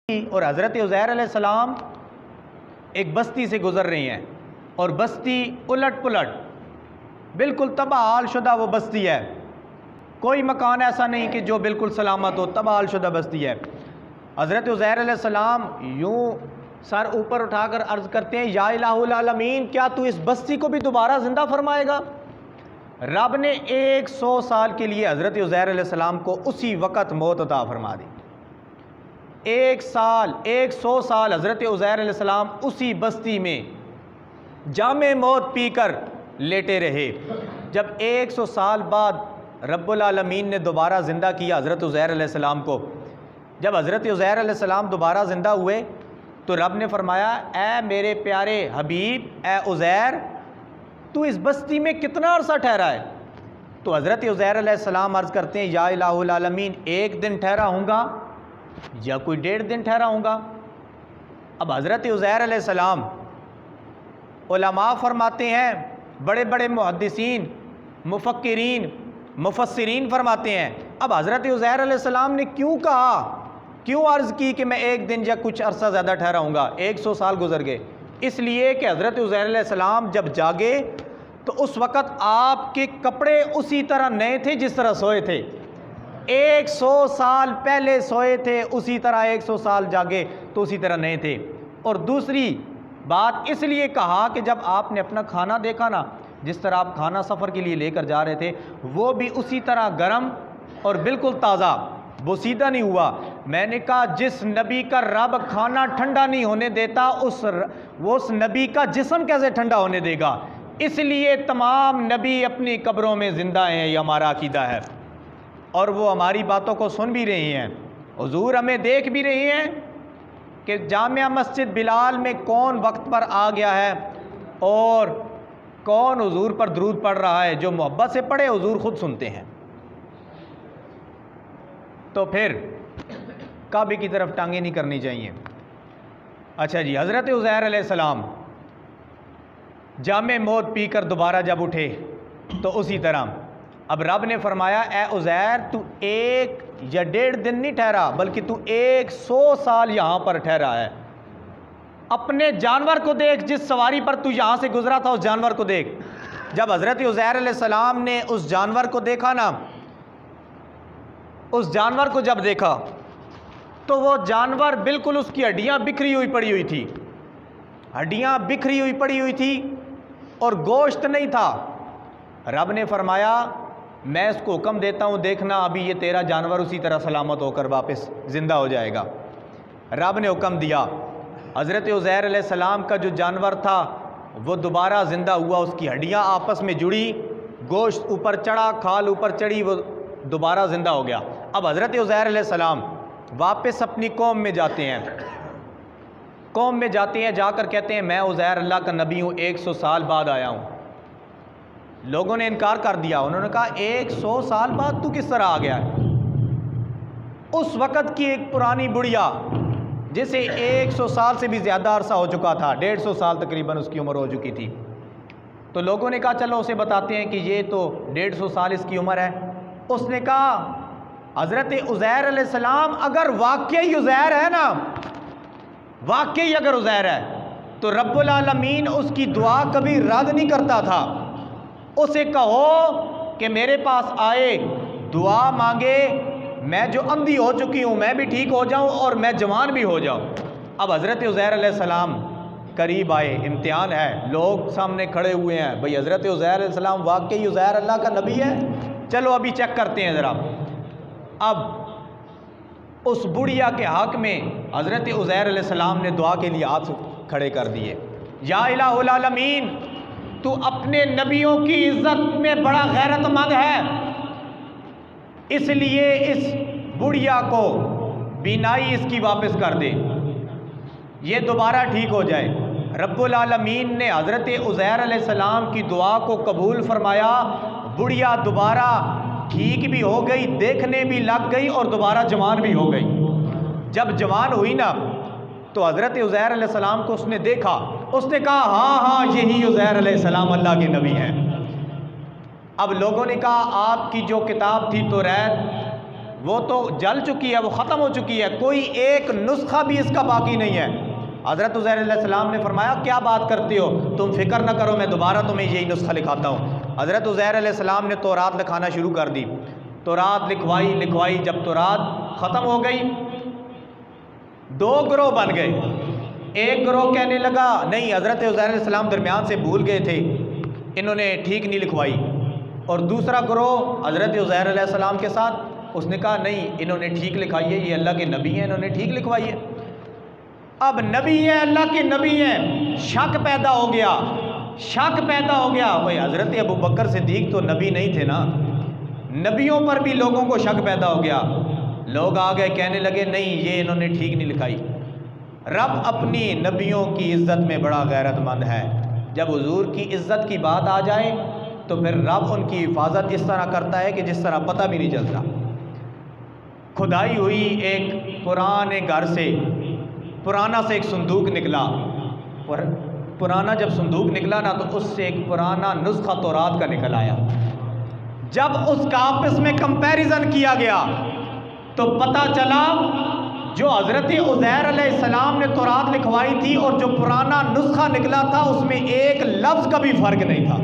और हज़रत उज़ैर अलैहिस्सलाम एक बस्ती से गुज़र रही हैं और बस्ती उलट पुलट बिल्कुल तबाह शुदा वो बस्ती है। कोई मकान ऐसा नहीं कि जो बिल्कुल सलामत हो, तबाह शुदा बस्ती है। हज़रत उज़ैर अलैहिस्सलाम यूँ सर ऊपर उठाकर अर्ज़ करते हैं, या इलाहुल आलमीन, क्या तू इस बस्ती को भी दोबारा ज़िंदा फरमाएगा? रब ने 100 साल के लिए हज़रत उज़ैर अलैहिस्सलाम को उसी वक़्त मौत अता फरमा दी। 100 साल हज़रत उज़ैर अलैहिस्सलाम उसी बस्ती में जामे मौत पीकर लेटे रहे। जब 100 साल बाद रब्बुल आलमीन ने दोबारा ज़िंदा किया हज़रत उज़ैर अलैहिस्सलाम को, जब हज़रत उज़ैर अलैहिस्सलाम दोबारा ज़िंदा हुए तो रब ने फरमाया, ए मेरे प्यारे हबीब, ए उज़ैर, तू इस बस्ती में कितना अरसा ठहरा है? तो हज़रत उज़ैर अलैहिस्सलाम अर्ज़ करते हैं, या इलाहुल आलमीन, 1 दिन ठहरा हूँगा या कोई 1.5 दिन ठहरा हूँगा। अब हज़रत उज़ैर अलैहिस्सलाम, उलमा फरमाते हैं, बड़े बड़े मुहद्दिसीन, मुफक्किरीन, मुफस्सिरीन फरमाते हैं, अब हज़रत उज़ैर अलैहिस्सलाम ने क्यों कहा, क्यों अर्ज़ की कि मैं 1 दिन या कुछ अरसा ज़्यादा ठहरा हूँगा? 100 साल गुजर गए। इसलिए कि हज़रत उज़ैर अलैहिस्सलाम जब जागे तो उस वक़्त आपके कपड़े उसी तरह नए थे जिस तरह सोए थे। 100 साल पहले सोए थे, उसी तरह 100 साल जागे तो उसी तरह नए थे। और दूसरी बात इसलिए कहा कि जब आपने अपना खाना देखा ना, जिस तरह आप खाना सफ़र के लिए लेकर जा रहे थे, वो भी उसी तरह गर्म और बिल्कुल ताज़ा, बोसीदा नहीं हुआ। मैंने कहा, जिस नबी का रब खाना ठंडा नहीं होने देता, उस नबी का जिस्म कैसे ठंडा होने देगा? इसलिए तमाम नबी अपनी कब्रों में ज़िंदा हैं, ये हमारा अकीदा है। और वो हमारी बातों को सुन भी रही हैं, हुजूर हमें देख भी रही हैं कि जामिया मस्जिद बिलाल में कौन वक्त पर आ गया है और कौन हुजूर पर दरूद पढ़ रहा है। जो मोहब्बत से पढ़े हुजूर खुद सुनते हैं। तो फिर काबे की तरफ टांगे नहीं करनी चाहिए। अच्छा जी, हज़रत उज़ैर अलैहिस्सलाम जामे मौत पीकर दोबारा जब उठे तो उसी तरह अब रब ने फरमाया, ए उज़ैर, तू 1 या 1.5 दिन नहीं ठहरा, बल्कि तू 100 साल यहाँ पर ठहरा है। अपने जानवर को देख, जिस सवारी पर तू यहाँ से गुजरा था उस जानवर को देख। जब हज़रत उज़ैर अलैहिस्सलाम ने उस जानवर को देखा ना, उस जानवर को जब देखा तो वो जानवर बिल्कुल, उसकी हड्डियाँ बिखरी हुई पड़ी हुई थी, हड्डियाँ बिखरी हुई पड़ी हुई थी और गोश्त नहीं था। रब ने फरमाया, मैं इसको हुक्म देता हूँ, देखना अभी ये तेरा जानवर उसी तरह सलामत होकर वापस ज़िंदा हो जाएगा। रब ने हुक्म दिया, हज़रत उज़ैर अलैहिस्सलाम का जो जानवर था वो दोबारा ज़िंदा हुआ, उसकी हड्डियाँ आपस में जुड़ी, गोश्त ऊपर चढ़ा, खाल ऊपर चढ़ी, वो दोबारा ज़िंदा हो गया। अब हज़रत उज़ैर अलैहिस्सलाम वापस अपनी कौम में जाते हैं, कौम में जाते हैं, जाकर कहते हैं, मैं उज़ैर अल्लाह का नबी हूँ, 100 साल बाद आया हूँ। लोगों ने इनकार कर दिया, उन्होंने कहा, 100 साल बाद तू किस तरह आ गया है? उस वक़्त की एक पुरानी बुढ़िया जिसे 100 साल से भी ज़्यादा अरसा हो चुका था, 150 साल तकरीबन उसकी उम्र हो चुकी थी। तो लोगों ने कहा, चलो उसे बताते हैं कि ये तो 150 साल इसकी उम्र है। उसने कहा, हज़रत उज़ैर अलैहिस्सलाम अगर वाकई उज़ैर है ना, वाकई अगर उज़ैर है तो रब्बुल आलमीन उसकी दुआ कभी रद्द नहीं करता था। उसे कहो कि मेरे पास आए, दुआ मांगे, मैं जो अंधी हो चुकी हूँ मैं भी ठीक हो जाऊँ और मैं जवान भी हो जाऊँ। अब हज़रत उज़ैर अलैहिस्सलाम करीब आए, इम्तिहान है, लोग सामने खड़े हुए हैं, भाई हज़रत उज़ैर अलैहिस्सलाम वाकई उज़ैर अल्लाह का नबी है? चलो अभी चेक करते हैं ज़रा। अब उस बुढ़िया के हक़ में हज़रत उज़ैर अलैहिस्सलाम ने दुआ के लिए हाथ खड़े कर दिए, या इलाहुल आलमीन, तू अपने नबियों की इज़्ज़त में बड़ा गैरतमंद है, इसलिए इस बुढ़िया को बीनाई इसकी वापस कर दे, ये दोबारा ठीक हो जाए। रब्बुल आलमीन ने हज़रत उज़ैर अलैहिस्सलाम की दुआ को कबूल फरमाया। बुढ़िया दोबारा ठीक भी हो गई, देखने भी लग गई और दोबारा जवान भी हो गई। जब जवान हुई ना तो हज़रत उज़ैर अलैहिस्सलाम को उसने देखा, उसने कहा, हाँ हाँ, यही उज़ैर अलैहिस्सलाम अल्लाह के नबी हैं। अब लोगों ने कहा, आपकी जो किताब थी तौरात, वो तो जल चुकी है, वो ख़त्म हो चुकी है, कोई एक नुस्खा भी इसका बाकी नहीं है। हज़रत उज़ैर अलैहिस्सलाम ने फरमाया क्या बात करते हो, तुम फिक्र न करो, मैं दोबारा तुम्हें यही नुस्खा लिखाता हूँ। हज़रत उज़ैर अलैहिस्सलाम ने तौरात लिखाना शुरू कर दी। तौरात लिखवाई, जब तौरात ख़त्म हो गई, दो ग्रोह बन गए। एक ग्रोह कहने लगा नहीं, हज़रत उज़ैर अलैहिस्सलाम दरमियान से भूल गए थे, इन्होंने ठीक नहीं लिखवाई। और दूसरा ग्रोह हज़रत उज़ैर अलैहिस्सलाम के साथ, उसने कहा नहीं, इन्होंने ठीक लिखाई है, ये अल्लाह के नबी हैं, इन्होंने ठीक लिखवाई है। अब नबी है, अल्लाह के नबी हैं, शक पैदा हो गया, भाई हज़रत अबू बकर सिद्दीक तो नबी नहीं थे ना, नबियों पर भी लोगों को शक पैदा हो गया। लोग आ गए, कहने लगे नहीं, ये इन्होंने ठीक नहीं लिखाई। रब अपनी नबियों की इज़्ज़त में बड़ा गैरतमंद है। जब हुजूर की इज़्ज़त की बात आ जाए तो फिर रब उनकी हिफाजत इस तरह करता है कि जिस तरह पता भी नहीं चलता। खुदाई हुई, एक पुराने घर से, पुराना से एक संदूक निकला, और पुराना जब संदूक निकला ना, तो उससे एक पुराना नुस्खा तौरात का निकल आया। जब उसका आपस में कंपैरिजन किया गया तो पता चला जो हज़रत उज़ैर अलैहिस्सलाम ने तौरात लिखवाई थी और जो पुराना नुस्खा निकला था, उसमें एक लफ्ज़ का भी फ़र्क नहीं था।